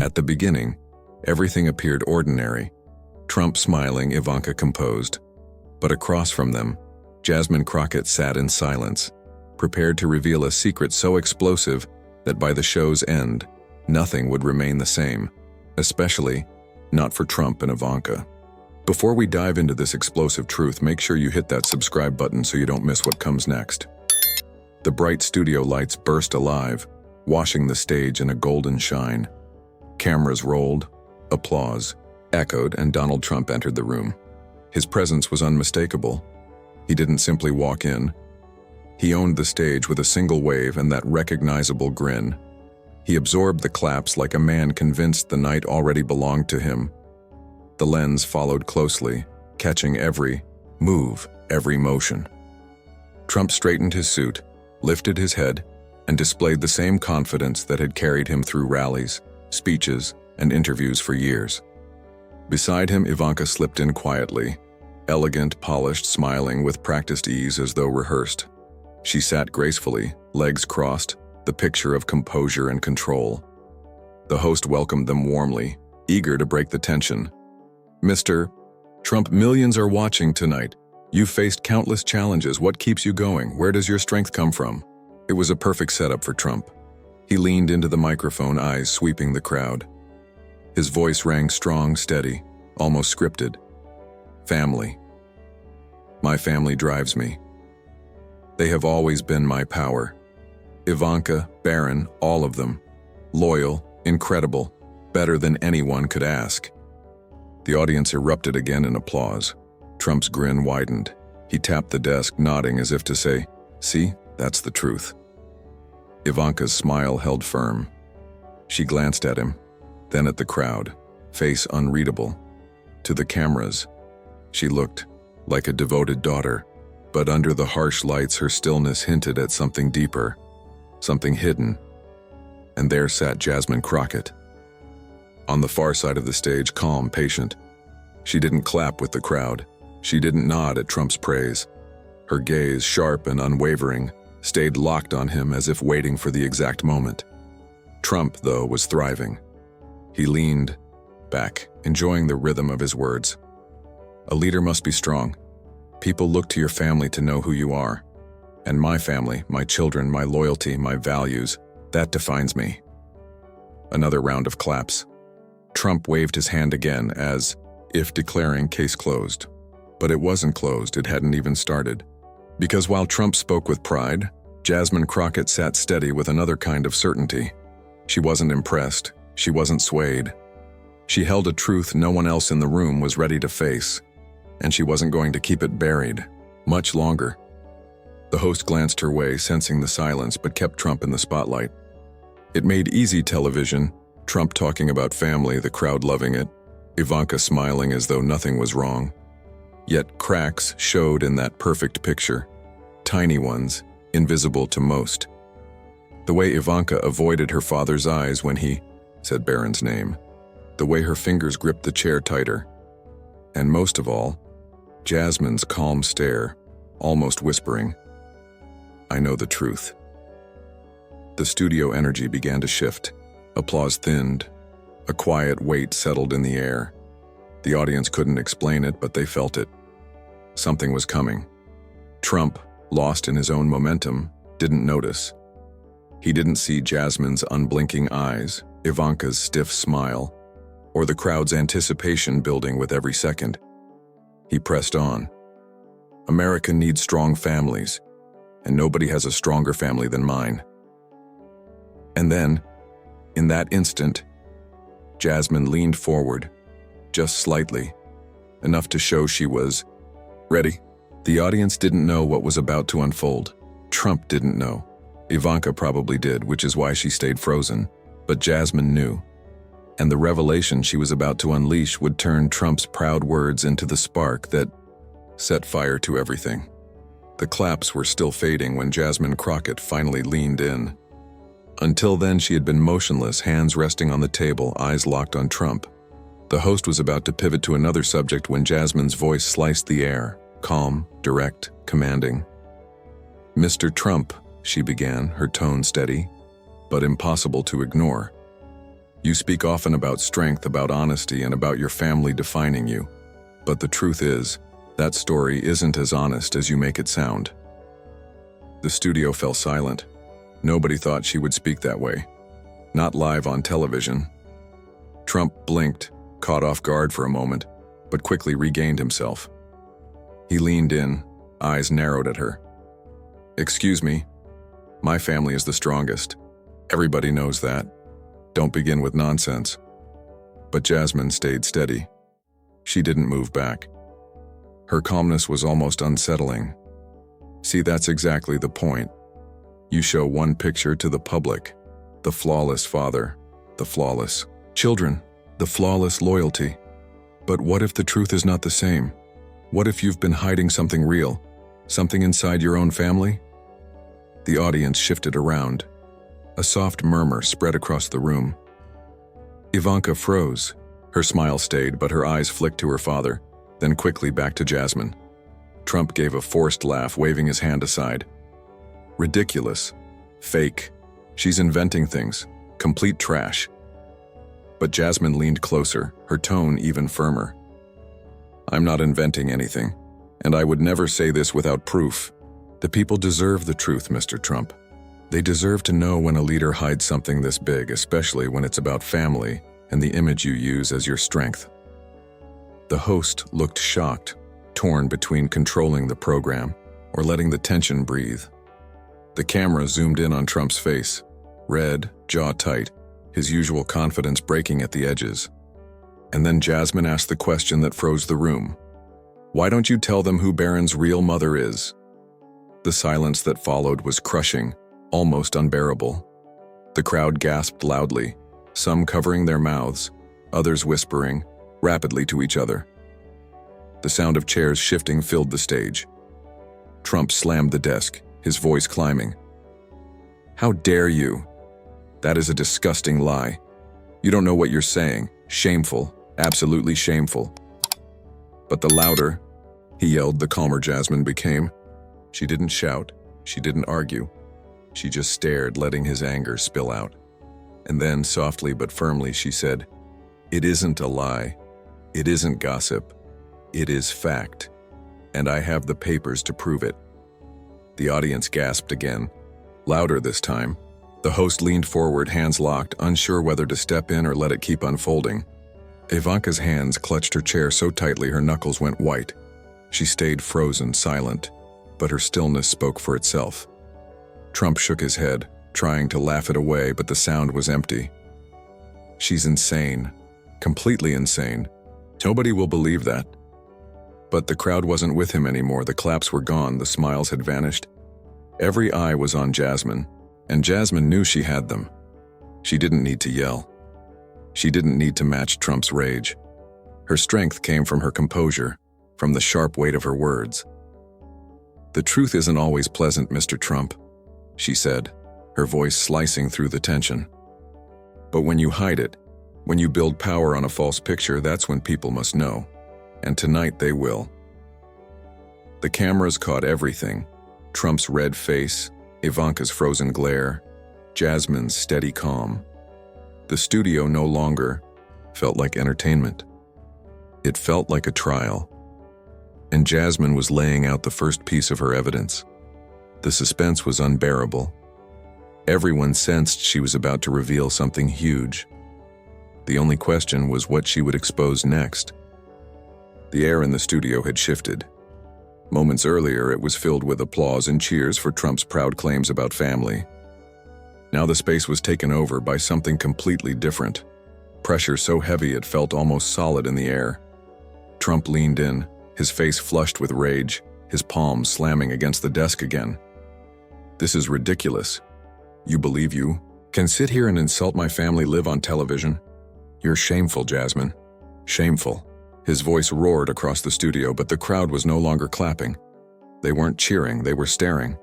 At the beginning, everything appeared ordinary. Trump smiling, Ivanka composed. But across from them, Jasmine Crockett sat in silence, prepared to reveal a secret so explosive that by the show's end, nothing would remain the same, especially not for Trump and Ivanka. Before we dive into this explosive truth, make sure you hit that subscribe button so you don't miss what comes next. The bright studio lights burst alive, washing the stage in a golden shine. Cameras rolled, applause echoed, and Donald Trump entered the room. His presence was unmistakable. He didn't simply walk in. He owned the stage with a single wave and that recognizable grin. He absorbed the claps like a man convinced the night already belonged to him. The lens followed closely, catching every move, every motion. Trump straightened his suit, lifted his head, and displayed the same confidence that had carried him through rallies, speeches, and interviews for years. Beside him, Ivanka slipped in quietly, elegant, polished, smiling with practiced ease as though rehearsed. She sat gracefully, legs crossed, the picture of composure and control. The host welcomed them warmly, eager to break the tension. "Mr. Trump, millions are watching tonight. You've faced countless challenges. What keeps you going? Where does your strength come from?" It was a perfect setup for Trump. He leaned into the microphone, eyes sweeping the crowd. His voice rang strong, steady, almost scripted. "Family. My family drives me. They have always been my power. Ivanka, Barron, all of them. Loyal, incredible, better than anyone could ask." The audience erupted again in applause. Trump's grin widened. He tapped the desk, nodding as if to say, "See, that's the truth." Ivanka's smile held firm. She glanced at him, then at the crowd, face unreadable. To the cameras, she looked like a devoted daughter, but under the harsh lights her stillness hinted at something deeper, something hidden. And there sat Jasmine Crockett. On the far side of the stage, calm, patient. She didn't clap with the crowd. She didn't nod at Trump's praise. Her gaze, sharp and unwavering, stayed locked on him as if waiting for the exact moment. Trump, though, was thriving. He leaned back, enjoying the rhythm of his words. "A leader must be strong. People look to your family to know who you are. And my family, my children, my loyalty, my values, that defines me." Another round of claps. Trump waved his hand again as if declaring case closed. But it wasn't closed, it hadn't even started. Because while Trump spoke with pride, Jasmine Crockett sat steady with another kind of certainty. She wasn't impressed, she wasn't swayed. She held a truth no one else in the room was ready to face, and she wasn't going to keep it buried much longer. The host glanced her way, sensing the silence, but kept Trump in the spotlight. It made easy television, Trump talking about family, the crowd loving it, Ivanka smiling as though nothing was wrong. Yet cracks showed in that perfect picture, tiny ones, invisible to most. The way Ivanka avoided her father's eyes when he said Barron's name, the way her fingers gripped the chair tighter, and most of all, Jasmine's calm stare, almost whispering, "I know the truth." The studio energy began to shift. Applause thinned. A quiet weight settled in the air. The audience couldn't explain it, but they felt it. Something was coming. Trump, lost in his own momentum, didn't notice. He didn't see Jasmine's unblinking eyes, Ivanka's stiff smile, or the crowd's anticipation building with every second. He pressed on. "America needs strong families, and nobody has a stronger family than mine." And then, in that instant, Jasmine leaned forward, just slightly, enough to show she was ready. The audience didn't know what was about to unfold. Trump didn't know. Ivanka probably did, which is why she stayed frozen. But Jasmine knew. And the revelation she was about to unleash would turn Trump's proud words into the spark that set fire to everything. The claps were still fading when Jasmine Crockett finally leaned in. Until then, she had been motionless, hands resting on the table, eyes locked on Trump. The host was about to pivot to another subject when Jasmine's voice sliced the air, calm, direct, commanding. "Mr. Trump," she began, her tone steady, but impossible to ignore. You speak often about strength, about honesty, and about your family defining you. But the truth is, that story isn't as honest as you make it sound. The studio fell silent. Nobody thought she would speak that way. Not live on television. Trump blinked, caught off guard for a moment, but quickly regained himself. He leaned in, eyes narrowed at her. "Excuse me, my family is the strongest. Everybody knows that. Don't begin with nonsense." But Jasmine stayed steady. She didn't move back. Her calmness was almost unsettling. See, that's exactly the point. You show one picture to the public, the flawless father, the flawless children, the flawless loyalty. But what if the truth is not the same? What if you've been hiding something real, something inside your own family? The audience shifted around. A soft murmur spread across the room. Ivanka froze. Her smile stayed, but her eyes flicked to her father, then quickly back to Jasmine. Trump gave a forced laugh, waving his hand aside. Ridiculous. Fake. She's inventing things. Complete trash. But Jasmine leaned closer, her tone even firmer. I'm not inventing anything, and I would never say this without proof. The people deserve the truth, Mr. Trump. They deserve to know when a leader hides something this big, especially when it's about family and the image you use as your strength. The host looked shocked, torn between controlling the program or letting the tension breathe. The camera zoomed in on Trump's face, red, jaw tight, his usual confidence breaking at the edges. And then Jasmine asked the question that froze the room. Why don't you tell them who Barron's real mother is? The silence that followed was crushing, almost unbearable. The crowd gasped loudly, some covering their mouths, others whispering rapidly to each other. The sound of chairs shifting filled the stage. Trump slammed the desk, his voice climbing. How dare you? That is a disgusting lie. You don't know what you're saying. Shameful, absolutely shameful. But the louder he yelled, the calmer Jasmine became. She didn't shout, she didn't argue. She just stared, letting his anger spill out. And then, softly but firmly, she said, "It isn't a lie. It isn't gossip. It is fact. And I have the papers to prove it." The audience gasped again, louder this time. The host leaned forward, hands locked, unsure whether to step in or let it keep unfolding. Ivanka's hands clutched her chair so tightly her knuckles went white. She stayed frozen, silent, but her stillness spoke for itself. Trump shook his head, trying to laugh it away, but the sound was empty. She's insane. Completely insane. Nobody will believe that. But the crowd wasn't with him anymore. The claps were gone, the smiles had vanished. Every eye was on Jasmine, and Jasmine knew she had them. She didn't need to yell. She didn't need to match Trump's rage. Her strength came from her composure, from the sharp weight of her words. "The truth isn't always pleasant, Mr. Trump," she said, her voice slicing through the tension. "But when you hide it, when you build power on a false picture, that's when people must know. And tonight they will." The cameras caught everything. Trump's red face, Ivanka's frozen glare, Jasmine's steady calm. The studio no longer felt like entertainment. It felt like a trial. And Jasmine was laying out the first piece of her evidence. The suspense was unbearable. Everyone sensed she was about to reveal something huge. The only question was what she would expose next. The air in the studio had shifted. Moments earlier, it was filled with applause and cheers for Trump's proud claims about family. Now the space was taken over by something completely different. Pressure so heavy it felt almost solid in the air. Trump leaned in, his face flushed with rage, his palms slamming against the desk again. "This is ridiculous. You believe you can sit here and insult my family live on television? You're shameful, Jasmine. Shameful." His voice roared across the studio, but the crowd was no longer clapping. They weren't cheering, they were staring.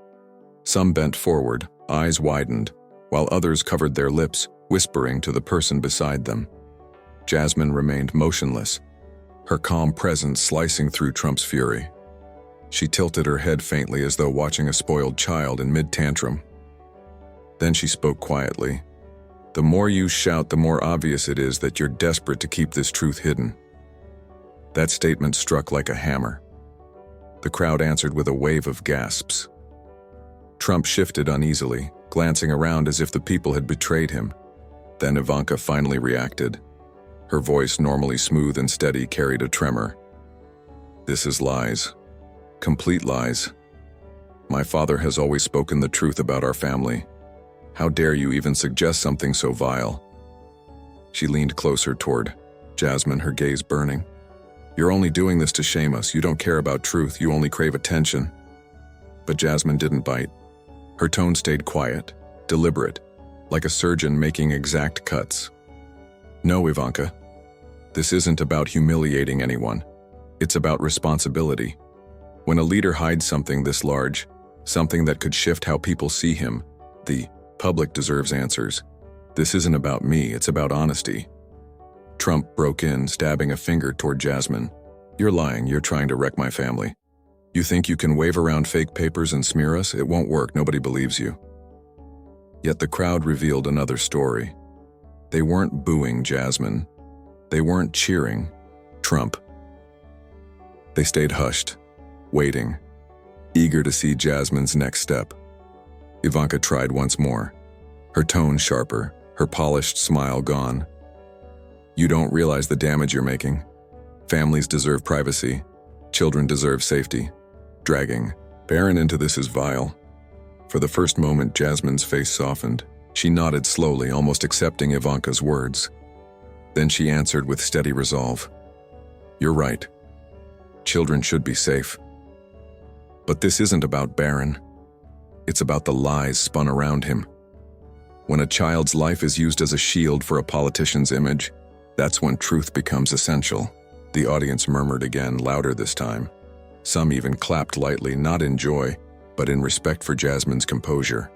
Some bent forward, eyes widened, while others covered their lips, whispering to the person beside them. Jasmine remained motionless, her calm presence slicing through Trump's fury. She tilted her head faintly as though watching a spoiled child in mid-tantrum. Then she spoke quietly. The more you shout, the more obvious it is that you're desperate to keep this truth hidden." That statement struck like a hammer. The crowd answered with a wave of gasps. Trump shifted uneasily, glancing around as if the people had betrayed him. Then Ivanka finally reacted. Her voice, normally smooth and steady, carried a tremor. "This is lies. Complete lies. My father has always spoken the truth about our family. How dare you even suggest something so vile?" She leaned closer toward Jasmine, her gaze burning. "You're only doing this to shame us. You don't care about truth. You only crave attention." But Jasmine didn't bite. Her tone stayed quiet, deliberate, like a surgeon making exact cuts. "No, Ivanka. This isn't about humiliating anyone. It's about responsibility. When a leader hides something this large, something that could shift how people see him, the public deserves answers. This isn't about me, it's about honesty." Trump broke in, stabbing a finger toward Jasmine. "You're lying. You're trying to wreck my family. You think you can wave around fake papers and smear us? It won't work. Nobody believes you." Yet the crowd revealed another story. They weren't booing Jasmine. They weren't cheering Trump. They stayed hushed, waiting, eager to see Jasmine's next step. Ivanka tried once more, her tone sharper, her polished smile gone. "You don't realize the damage you're making. Families deserve privacy. Children deserve safety. Dragging Barron into this is vile." For the first moment, Jasmine's face softened. She nodded slowly, almost accepting Ivanka's words. Then she answered with steady resolve. "You're right. Children should be safe. But this isn't about Barron. It's about the lies spun around him. When a child's life is used as a shield for a politician's image, that's when truth becomes essential." The audience murmured again, louder this time. Some even clapped lightly, not in joy, but in respect for Jasmine's composure.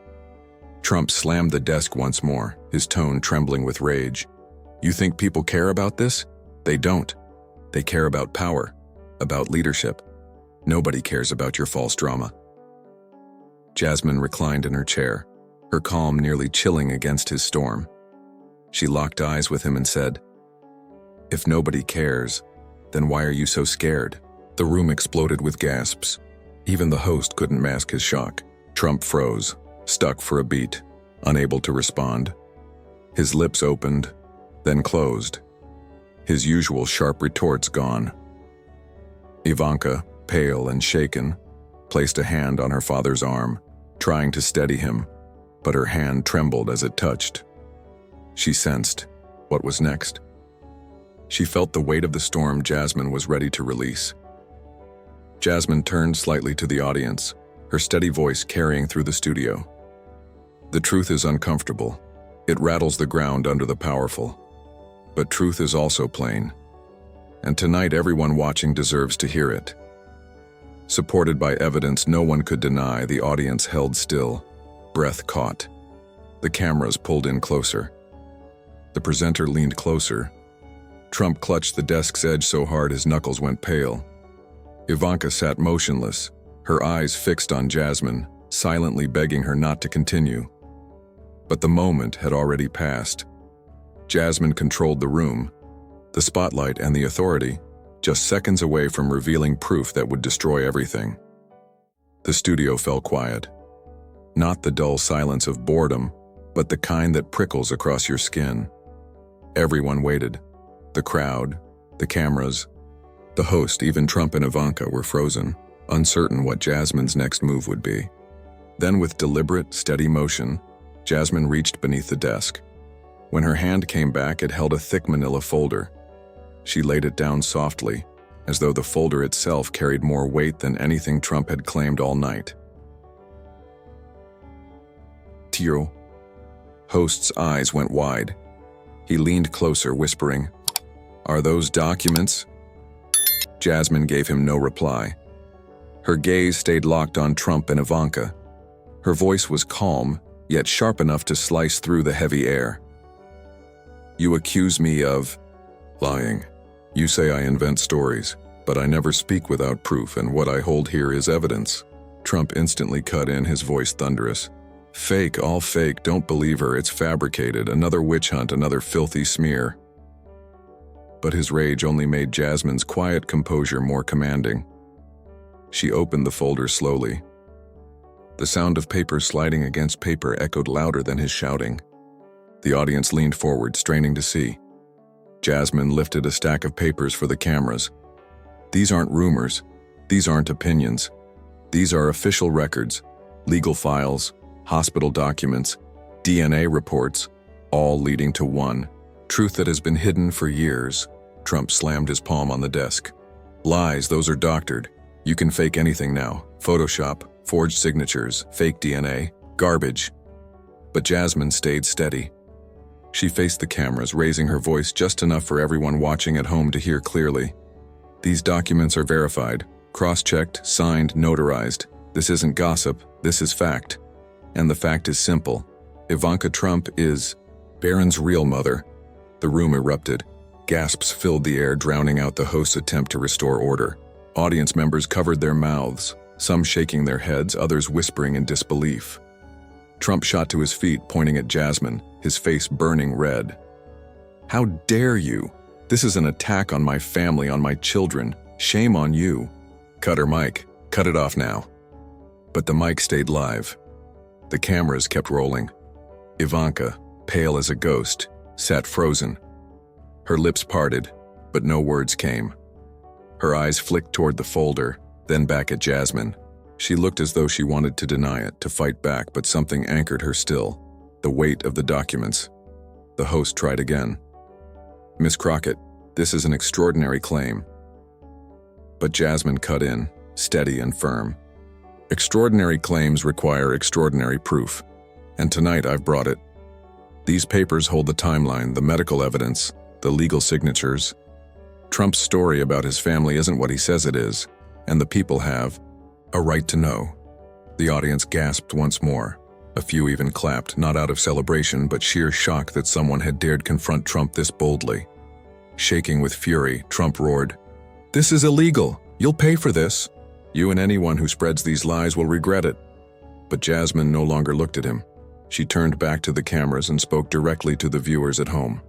Trump slammed the desk once more, his tone trembling with rage. "You think people care about this? They don't. They care about power, about leadership. Nobody cares about your false drama." Jasmine reclined in her chair, her calm nearly chilling against his storm. She locked eyes with him and said, "If nobody cares, then why are you so scared?" The room exploded with gasps. Even the host couldn't mask his shock. Trump froze, stuck for a beat, unable to respond. His lips opened, then closed, his usual sharp retorts gone. Ivanka, pale and shaken, placed a hand on her father's arm, trying to steady him, but her hand trembled as it touched. She sensed what was next. She felt the weight of the storm Jasmine was ready to release. Jasmine turned slightly to the audience, her steady voice carrying through the studio. "The truth is uncomfortable. It rattles the ground under the powerful. But truth is also plain. And tonight everyone watching deserves to hear it." Supported by evidence no one could deny, the audience held still, breath caught. The cameras pulled in closer. The presenter leaned closer. Trump clutched the desk's edge so hard his knuckles went pale. Ivanka sat motionless, her eyes fixed on Jasmine, silently begging her not to continue. But the moment had already passed. Jasmine controlled the room, the spotlight and the authority, just seconds away from revealing proof that would destroy everything. The studio fell quiet. Not the dull silence of boredom, but the kind that prickles across your skin. Everyone waited. The crowd, the cameras, the host, even Trump and Ivanka were frozen, uncertain what Jasmine's next move would be. Then with deliberate, steady motion, Jasmine reached beneath the desk. When her hand came back, it held a thick manila folder. She laid it down softly, as though the folder itself carried more weight than anything Trump had claimed all night. "Tiro." Host's eyes went wide. He leaned closer, whispering, "Are those documents?" Jasmine gave him no reply. Her gaze stayed locked on Trump and Ivanka. Her voice was calm, yet sharp enough to slice through the heavy air. "You accuse me of lying. You say I invent stories, but I never speak without proof, and what I hold here is evidence." Trump instantly cut in, his voice thunderous. Fake, all fake, don't believe her, it's fabricated, another witch hunt, another filthy smear. But his rage only made Jasmine's quiet composure more commanding. She opened the folder slowly. The sound of paper sliding against paper echoed louder than his shouting. The audience leaned forward, straining to see. Jasmine lifted a stack of papers for the cameras. These aren't rumors. These aren't opinions. These are official records, legal files, hospital documents, DNA reports, all leading to one truth that has been hidden for years. Trump slammed his palm on the desk. Lies, those are doctored. You can fake anything now. Photoshop, forged signatures, fake DNA, garbage. But Jasmine stayed steady. She faced the cameras, raising her voice just enough for everyone watching at home to hear clearly. These documents are verified, cross-checked, signed, notarized. This isn't gossip, this is fact. And the fact is simple. Ivanka Trump is Barron's real mother. The room erupted. Gasps filled the air, drowning out the host's attempt to restore order. Audience members covered their mouths, some shaking their heads, others whispering in disbelief. Trump shot to his feet, pointing at Jasmine, his face burning red. How dare you? This is an attack on my family, on my children. Shame on you. Cut her mic. Cut it off now. But the mic stayed live. The cameras kept rolling. Ivanka, pale as a ghost, sat frozen. Her lips parted, but no words came. Her eyes flicked toward the folder, then back at Jasmine. She looked as though she wanted to deny it, to fight back, but something anchored her still. The weight of the documents. The host tried again. Miss Crockett, this is an extraordinary claim. But Jasmine cut in, steady and firm. Extraordinary claims require extraordinary proof. And tonight I've brought it. These papers hold the timeline, the medical evidence, the legal signatures. Trump's story about his family isn't what he says it is, and the people have a right to know. The audience gasped once more. A few even clapped, not out of celebration, but sheer shock that someone had dared confront Trump this boldly. Shaking with fury, Trump roared, "This is illegal. You'll pay for this. You and anyone who spreads these lies will regret it." But Jasmine no longer looked at him. She turned back to the cameras and spoke directly to the viewers at home.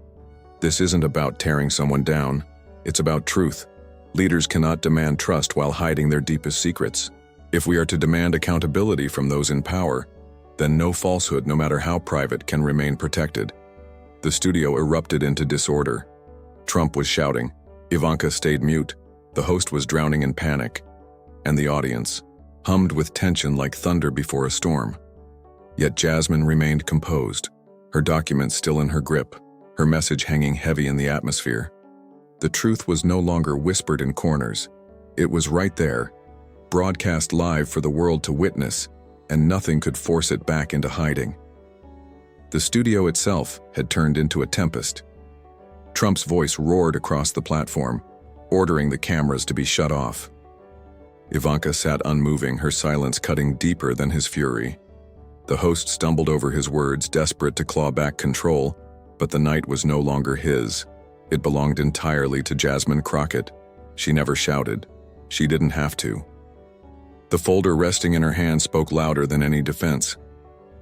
This isn't about tearing someone down. It's about truth. Leaders cannot demand trust while hiding their deepest secrets. If we are to demand accountability from those in power, then no falsehood, no matter how private, can remain protected. The studio erupted into disorder. Trump was shouting. Ivanka stayed mute. The host was drowning in panic. And the audience hummed with tension like thunder before a storm. Yet Jasmine remained composed, her documents still in her grip, her message hanging heavy in the atmosphere. The truth was no longer whispered in corners. It was right there, broadcast live for the world to witness, and nothing could force it back into hiding. The studio itself had turned into a tempest. Trump's voice roared across the platform, ordering the cameras to be shut off. Ivanka sat unmoving, her silence cutting deeper than his fury. The host stumbled over his words, desperate to claw back control, but the night was no longer his. It belonged entirely to Jasmine Crockett. She never shouted. She didn't have to. The folder resting in her hand spoke louder than any defense.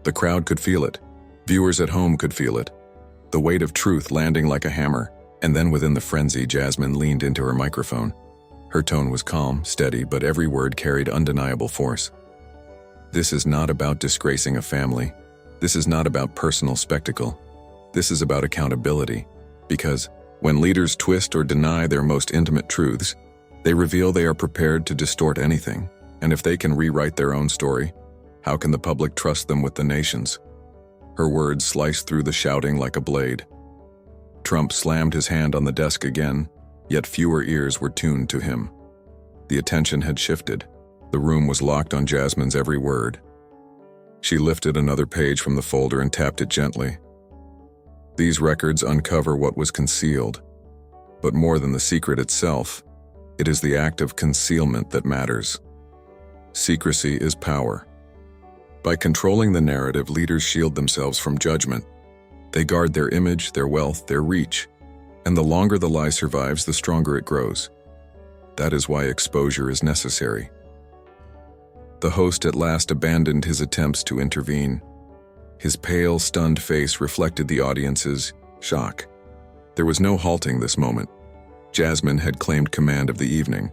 The crowd could feel it. Viewers at home could feel it. The weight of truth landing like a hammer. And then within the frenzy, Jasmine leaned into her microphone. Her tone was calm, steady, but every word carried undeniable force. This is not about disgracing a family. This is not about personal spectacle. This is about accountability. Because when leaders twist or deny their most intimate truths, they reveal they are prepared to distort anything. And if they can rewrite their own story, how can the public trust them with the nation's? Her words sliced through the shouting like a blade. Trump slammed his hand on the desk again, yet fewer ears were tuned to him. The attention had shifted. The room was locked on Jasmine's every word. She lifted another page from the folder and tapped it gently. These records uncover what was concealed. But more than the secret itself, it is the act of concealment that matters. Secrecy is power. By controlling the narrative, leaders shield themselves from judgment. They guard their image, their wealth, their reach. And the longer the lie survives, the stronger it grows. That is why exposure is necessary. The host at last abandoned his attempts to intervene. His pale, stunned face reflected the audience's shock. There was no halting this moment. Jasmine had claimed command of the evening.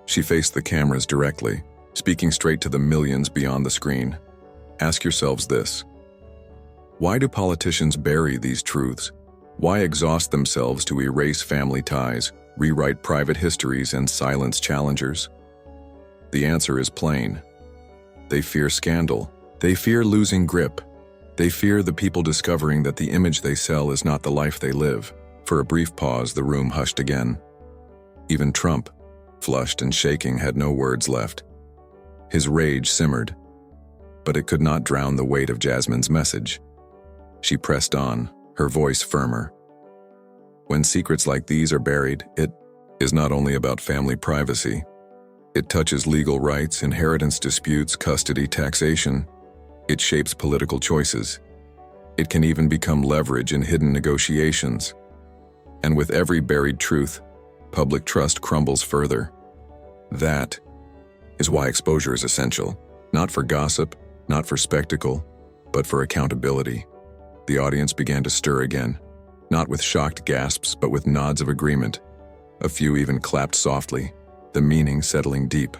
She faced the cameras directly, speaking straight to the millions beyond the screen. Ask yourselves this. Why do politicians bury these truths? Why exhaust themselves to erase family ties, rewrite private histories, and silence challengers? The answer is plain. They fear scandal. They fear losing grip. They fear the people discovering that the image they sell is not the life they live. For a brief pause, the room hushed again. Even Trump, flushed and shaking, had no words left. His rage simmered, but it could not drown the weight of Jasmine's message. She pressed on, her voice firmer. When secrets like these are buried, it is not only about family privacy. It touches legal rights, inheritance disputes, custody, taxation. It shapes political choices. It can even become leverage in hidden negotiations. And with every buried truth, public trust crumbles further. That is why exposure is essential, not for gossip, not for spectacle, but for accountability. The audience began to stir again, not with shocked gasps, but with nods of agreement. A few even clapped softly, the meaning settling deep.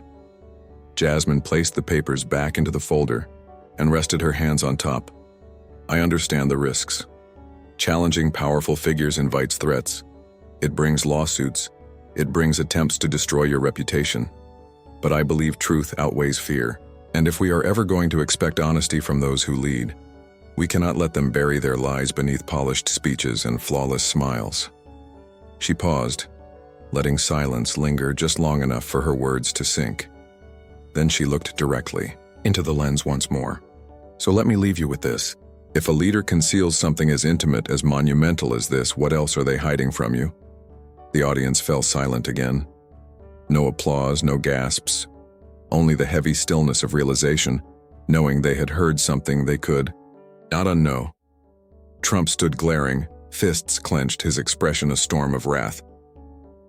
Jasmine placed the papers back into the folder and rested her hands on top. I understand the risks. Challenging powerful figures invites threats. It brings lawsuits. It brings attempts to destroy your reputation. But I believe truth outweighs fear. And if we are ever going to expect honesty from those who lead, we cannot let them bury their lies beneath polished speeches and flawless smiles. She paused, letting silence linger just long enough for her words to sink. Then she looked directly into the lens once more. So let me leave you with this. If a leader conceals something as intimate, as monumental as this, what else are they hiding from you? The audience fell silent again. No applause, no gasps. Only the heavy stillness of realization, knowing they had heard something they could not unknow. Trump stood glaring, fists clenched, his expression a storm of wrath.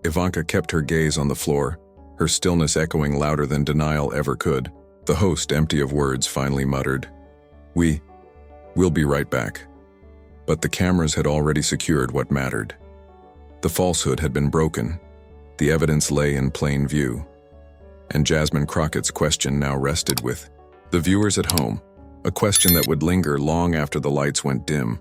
Ivanka kept her gaze on the floor, her stillness echoing louder than denial ever could. The host, empty of words, finally muttered, We'll be right back. But the cameras had already secured what mattered. The falsehood had been broken. The evidence lay in plain view. And Jasmine Crockett's question now rested with the viewers at home, a question that would linger long after the lights went dim.